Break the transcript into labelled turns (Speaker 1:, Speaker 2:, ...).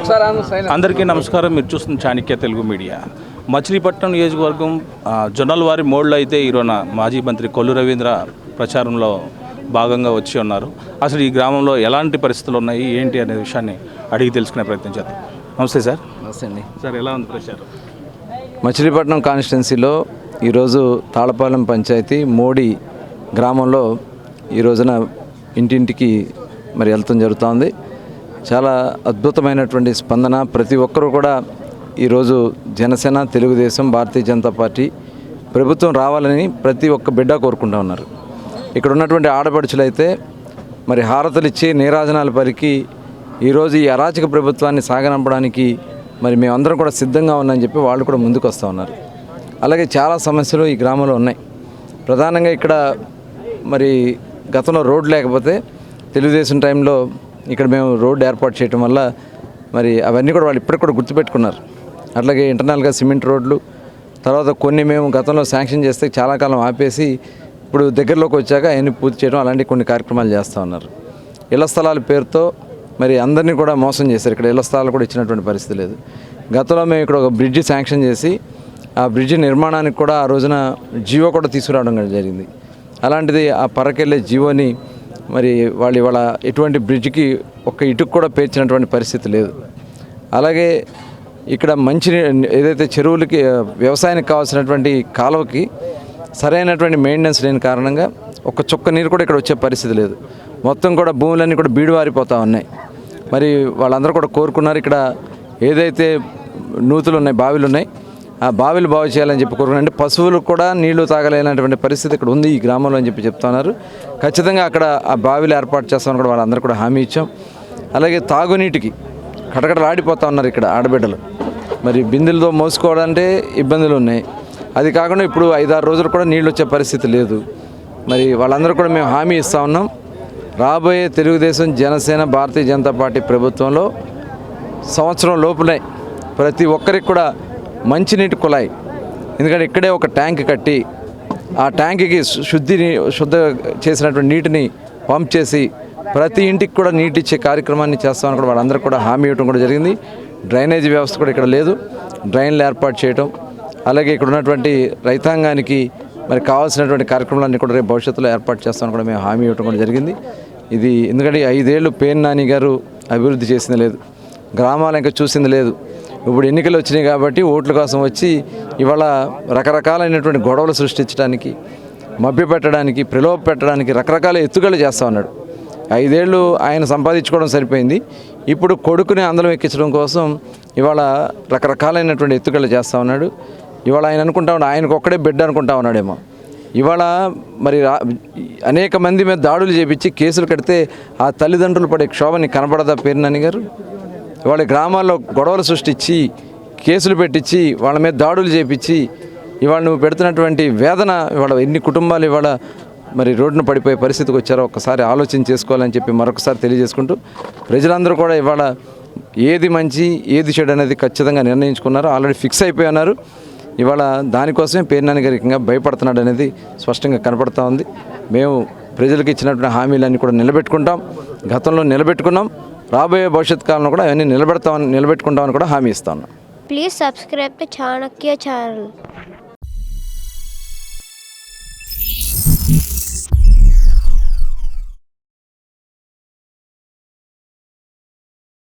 Speaker 1: అందరికీ నమస్కారం. మీరు చూస్తున్న చాణక్య తెలుగు మీడియా. మచిలీపట్నం నియోజకవర్గం జొన్నలవారి మోడ్లో అయితే ఈరోజు మాజీ మంత్రి కొల్లు రవీంద్ర ప్రచారంలో భాగంగా వచ్చి ఉన్నారు. అసలు ఈ గ్రామంలో ఎలాంటి పరిస్థితులు ఉన్నాయి ఏంటి అనే విషయాన్ని అడిగి తెలుసుకునే ప్రయత్నం చేద్దాం. నమస్తే సార్.
Speaker 2: నమస్తే అండి.
Speaker 1: సార్, ఎలా ఉంది ప్రచారం?
Speaker 2: మచిలీపట్నం కాన్స్టిట్యున్సీలో ఈరోజు తాళపాలెం పంచాయతీ మోడి గ్రామంలో ఈ రోజున ఇంటింటికి మరి వెళ్తాం జరుగుతోంది. చాలా అద్భుతమైనటువంటి స్పందన. ప్రతి ఒక్కరూ కూడా ఈరోజు జనసేన, తెలుగుదేశం, భారతీయ జనతా పార్టీ ప్రభుత్వం రావాలని ప్రతి ఒక్క బిడ్డ కోరుకుంటూ ఉన్నారు. ఇక్కడ ఉన్నటువంటి ఆడపడుచులైతే మరి హారతలు ఇచ్చి నీరాజనాలు పరికి ఈరోజు ఈ అరాచక ప్రభుత్వాన్ని సాగనంపడానికి మరి మేమందరం కూడా సిద్ధంగా ఉన్నామని చెప్పి వాళ్ళు కూడా ముందుకు వస్తూ ఉన్నారు. అలాగే చాలా సమస్యలు ఈ గ్రామంలో ఉన్నాయి. ప్రధానంగా ఇక్కడ మరి గతంలో రోడ్డు లేకపోతే తెలుగుదేశం టైంలో ఇక్కడ మేము రోడ్డు ఏర్పాటు చేయడం వల్ల మరి అవన్నీ కూడా వాళ్ళు ఇప్పటికి కూడా గుర్తుపెట్టుకున్నారు. అట్లాగే ఇంటర్నల్గా సిమెంట్ రోడ్లు, తర్వాత కొన్ని మేము గతంలో శాంక్షన్ చేస్తే చాలా కాలం ఆపేసి ఇప్పుడు దగ్గరలోకి వచ్చాక అవన్నీ పూర్తి చేయడం, అలాంటి కొన్ని కార్యక్రమాలు చేస్తూ ఉన్నారు. ఇళ్ల స్థలాల పేరుతో మరి అందరినీ కూడా మోసం చేశారు. ఇక్కడ ఇళ్ల స్థలాలు కూడా ఇచ్చినటువంటి పరిస్థితి లేదు. గతంలో మేము ఇక్కడ ఒక బ్రిడ్జి శాంక్షన్ చేసి ఆ బ్రిడ్జి నిర్మాణానికి కూడా ఆ రోజున జీవో కూడా తీసుకురావడం జరిగింది. అలాంటిది ఆ పరకెళ్ళే జీవోని మరి వాళ్ళు ఇవాళ ఎటువంటి బ్రిడ్జికి ఒక్క ఇటుకు కూడా పేర్చినటువంటి పరిస్థితి లేదు. అలాగే ఇక్కడ మంచి ఏదైతే చెరువులకి వ్యవసాయానికి కావాల్సినటువంటి కాలువకి సరైనటువంటి మెయింటెనెన్స్ లేని కారణంగా ఒక్క చుక్క నీరు కూడా ఇక్కడ వచ్చే పరిస్థితి లేదు. మొత్తం కూడా భూములన్నీ కూడా బీడువారిపోతూ ఉన్నాయి. మరి వాళ్ళందరూ కూడా కోరుకున్నారు ఇక్కడ ఏదైతే నూతులు ఉన్నాయి, బావిలు ఉన్నాయి, ఆ బావిలు బాగు చేయాలని చెప్పి కోరుకున్నారు. అంటే పశువులకు కూడా నీళ్లు తాగలేనటువంటి పరిస్థితి ఇక్కడ ఉంది ఈ గ్రామంలో అని చెప్పి చెప్తున్నారు. ఖచ్చితంగా అక్కడ ఆ బావిలు ఏర్పాటు చేస్తామని కూడా వాళ్ళందరూ కూడా హామీ ఇచ్చాం. అలాగే తాగునీటికి కటకటలాడిపోతూ ఉన్నారు ఇక్కడ ఆడబిడ్డలు. మరి బిందెలతో మోసుకోవడాలంటే ఇబ్బందులు ఉన్నాయి. అది కాకుండా ఇప్పుడు 5-6 రోజులు కూడా నీళ్ళు వచ్చే పరిస్థితి లేదు. మరి వాళ్ళందరూ కూడా మేము హామీ ఇస్తూ ఉన్నాం. రాబోయే తెలుగుదేశం, జనసేన, భారతీయ జనతా పార్టీ ప్రభుత్వంలో సంవత్సరం లోపునే ప్రతి ఒక్కరికి కూడా మంచినీటి కుళాయి, ఎందుకంటే ఇక్కడే ఒక ట్యాంక్ కట్టి ఆ ట్యాంక్కి శుద్ధ చేసినటువంటి నీటిని పంప్ చేసి ప్రతి ఇంటికి కూడా నీటి ఇచ్చే కార్యక్రమాన్ని చేస్తామని కూడా వాళ్ళందరూ కూడా హామీ ఇవ్వడం కూడా జరిగింది. డ్రైనేజీ వ్యవస్థ కూడా ఇక్కడ లేదు, డ్రైన్లు ఏర్పాటు చేయడం, అలాగే ఇక్కడ ఉన్నటువంటి రైతాంగానికి మరి కావాల్సినటువంటి కార్యక్రమాలన్నీ కూడా రేపు భవిష్యత్తులో ఏర్పాటు చేస్తామని కూడా మేము హామీ ఇవ్వడం కూడా జరిగింది. ఇది ఎందుకంటే 5 ఏళ్ళు పేర్ని నాని గారు అభివృద్ధి చేసింది లేదు, గ్రామాలు ఇంకా చూసింది లేదు. ఇప్పుడు ఎన్నికలు వచ్చినాయి కాబట్టి ఓట్ల కోసం వచ్చి ఇవాళ రకరకాలైనటువంటి గొడవలు సృష్టించడానికి, మభ్యపెట్టడానికి, ప్రలోభ పెట్టడానికి రకరకాల ఎత్తుగడలు చేస్తూ ఉన్నాడు. 5 ఏళ్ళు ఆయన సంపాదించుకోవడం సరిపోయింది. ఇప్పుడు కొడుకుని అందలం ఎక్కించడం కోసం ఇవాళ రకరకాలైనటువంటి ఎత్తుగడలు చేస్తూ ఉన్నాడు. ఇవాళ ఆయన అనుకుంటా ఉన్నాడు ఆయనకు ఒక్కడే బిడ్డ అనుకుంటా ఉన్నాడేమో. ఇవాళ మరి అనేక మంది మీద దాడులు చేపించి కేసులు కడితే ఆ తల్లిదండ్రులు పడే క్షోభని కనపడదా పేర్నాని గారు? ఇవాళ గ్రామాల్లో గొడవలు సృష్టించి కేసులు పెట్టించి వాళ్ళ మీద దాడులు చేపించి ఇవాళ నువ్వు పెడుతున్నటువంటి వేదన, ఇవాళ ఎన్ని కుటుంబాలు ఇవాళ మరి రోడ్డున పడిపోయే పరిస్థితికి వచ్చారో ఒక్కసారి ఆలోచన చేసుకోవాలని చెప్పి మరొకసారి తెలియజేసుకుంటూ ప్రజలందరూ కూడా ఇవాళ ఏది మంచి ఏది చెడు అనేది ఖచ్చితంగా నిర్ణయించుకున్నారు, ఆల్రెడీ ఫిక్స్ అయిపోయి ఉన్నారు. ఇవాళ దానికోసమే పేర్నాని గారు ఇంకా భయపడుతున్నాడు అనేది స్పష్టంగా కనపడుతూ ఉంది. మేము ప్రజలకు ఇచ్చినటువంటి హామీలన్నీ కూడా నిలబెట్టుకుంటాం, గతంలో నిలబెట్టుకున్నాం, రాబోయే భవిష్యత్ కాలంలో కూడా అవన్నీ నిలబెట్టుకుంటామని కూడా హామీ ఇస్తాను.
Speaker 3: Please subscribe to Chanakya channel.